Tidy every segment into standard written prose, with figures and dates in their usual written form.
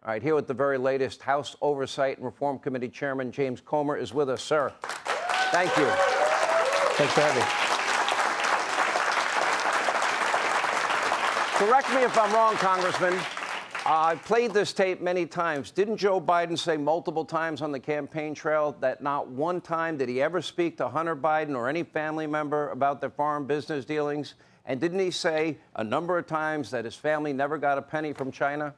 All right, here with the very latest, House Oversight and Reform Committee Chairman James Comer is with us, sir. Thank you. Thanks for having me. Correct me if I'm wrong, Congressman. I've played this tape many times. Didn't Joe Biden say multiple times on the campaign trail that not one time did he ever speak to Hunter Biden or any family member about their foreign business dealings? And didn't he say a number of times that his family never got a penny from China?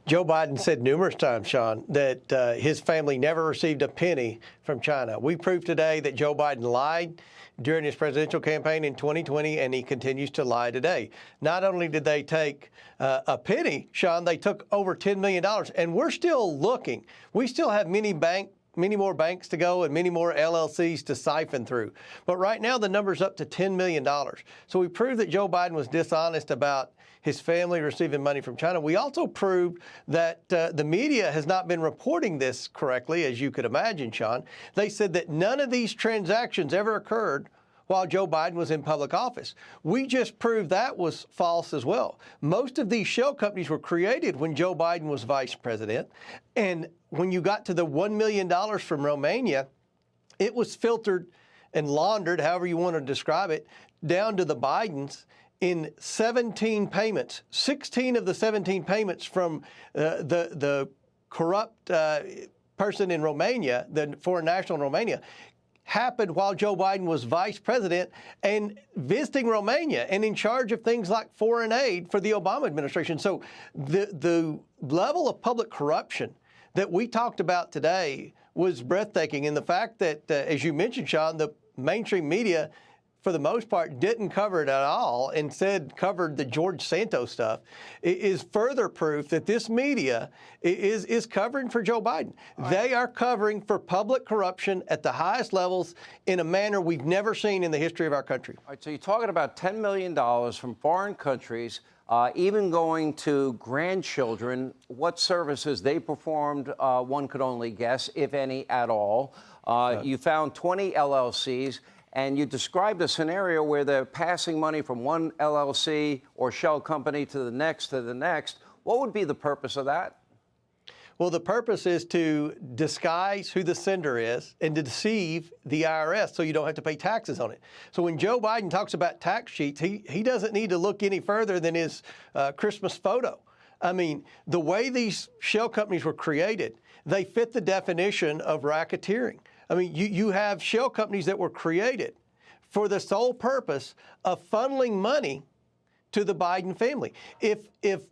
Joe Biden said numerous times, Sean, that his family never received a penny from China. We proved today that Joe Biden lied during his presidential campaign in 2020, and he continues to lie today. Not only did they take a penny, Sean, they took over $10 million, and we're still looking. We still have many more banks to go and many more LLCs to siphon through. But right now, the number's up to $10 million. So we proved that Joe Biden was dishonest about his family receiving money from China. We also proved that the media has not been reporting this correctly, as you could imagine, Sean. They said that none of these transactions ever occurred while Joe Biden was in public office. We just proved that was false as well. Most of these shell companies were created when Joe Biden was vice president. And when you got to the $1 million from Romania, it was filtered and laundered, however you want to describe it, down to the Bidens in 17 payments. 16 of the 17 payments from the corrupt person in Romania, the foreign national in Romania, happened while Joe Biden was vice president and visiting Romania and in charge of things like foreign aid for the Obama administration. So the level of public corruption that we talked about today was breathtaking. And the fact that, as you mentioned, Sean, the mainstream media, for the most part, didn't cover it at all, instead covered the George Santos stuff, is further proof that this media is covering for Joe Biden. They are covering for public corruption at the highest levels in a manner we've never seen in the history of our country. All right, so you're talking about $10 million from foreign countries, even going to grandchildren. What services they performed, one could only guess, if any at all. You found 20 LLCs. And you described a scenario where they're passing money from one LLC or shell company to the next to the next. What would be the purpose of that? Well, the purpose is to disguise who the sender is and to deceive the IRS so you don't have to pay taxes on it. So when Joe Biden talks about tax sheets, he doesn't need to look any further than his Christmas photo. I mean, the way these shell companies were created, they fit the definition of racketeering. I mean, you have shell companies that were created for the sole purpose of funneling money to the Biden family. If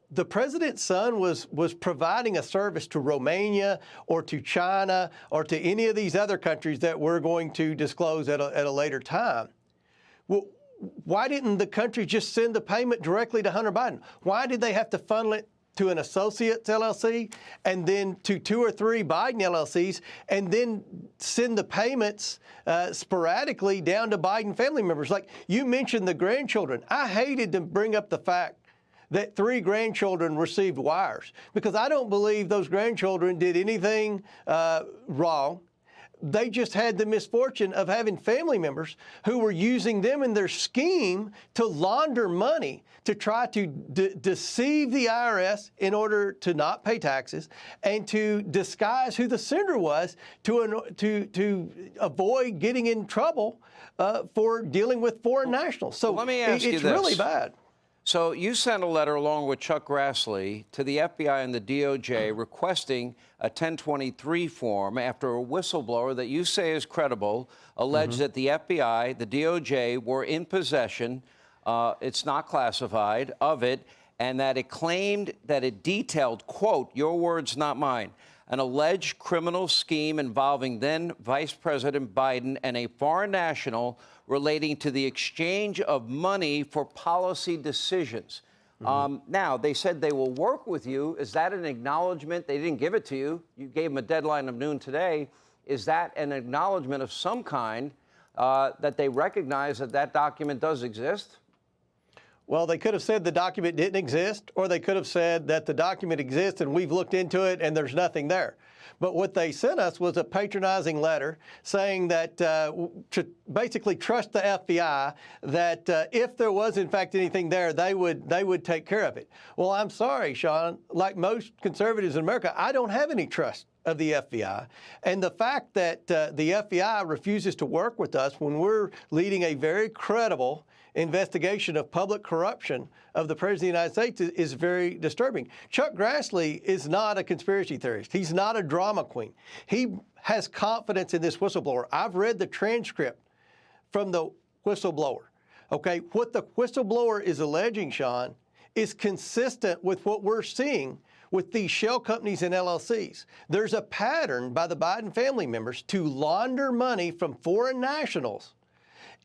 the president's son was providing a service to Romania or to China or to any of these other countries that we're going to disclose at a later time, well, why didn't the country just send the payment directly to Hunter Biden? Why did they have to funnel it to an associates LLC and then to 2 or 3 Biden LLCs and then send the payments sporadically down to Biden family members? Like you mentioned the grandchildren. I hated to bring up the fact that 3 grandchildren received wires because I don't believe those grandchildren did anything wrong. They just had the misfortune of having family members who were using them in their scheme to launder money, to try to deceive the IRS in order to not pay taxes and to disguise who the sender was to avoid getting in trouble for dealing with foreign nationals. So let me ask you this. It's really bad. So you sent a letter along with Chuck Grassley to the FBI and the DOJ requesting a 1023 form after a whistleblower that you say is credible alleged that the FBI, the DOJ, were in possession, it's not classified, of it, and that it claimed that it detailed, quote, your words, not mine, an alleged criminal scheme involving then Vice President Biden and a foreign national relating to the exchange of money for policy decisions. Now, they said they will work with you. Is that an acknowledgement? They didn't give it to you. You gave them a deadline of noon today. Is that an acknowledgement of some kind that they recognize that that document does exist? Well, they could have said the document didn't exist, or they could have said that the document exists and we've looked into it and there's nothing there. But what they sent us was a patronizing letter saying that to basically trust the FBI, that if there was in fact anything there, they would take care of it. Well, I'm sorry, Sean. Like most conservatives in America, I don't have any trust of the FBI. And the fact that the FBI refuses to work with us when we're leading a very credible investigation of public corruption of the President of the United States is very disturbing. Chuck Grassley is not a conspiracy theorist. He's not a drama queen. He has confidence in this whistleblower. I've read the transcript from the whistleblower. Okay, what the whistleblower is alleging, Sean, is consistent with what we're seeing with these shell companies and LLCs. There's a pattern by the Biden family members to launder money from foreign nationals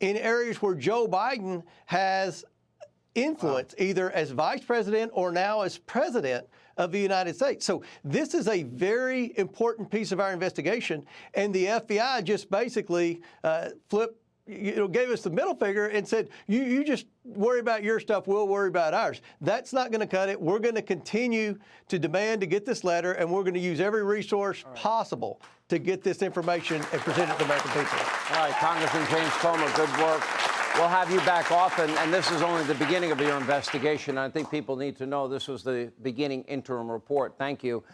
in areas where Joe Biden has influence, either as vice president or now as president of the United States. So this is a very important piece of our investigation, and the FBI just basically gave us the middle finger and said, you just worry about your stuff, we'll worry about ours. That's not going to cut it. We're going to continue to demand to get this letter, and we're going to use every resource possible to get this information and present it to the American people. All right, Congressman James Comer, good work. We'll have you back often, and this is only the beginning of your investigation. I think people need to know this was the beginning interim report. Thank you.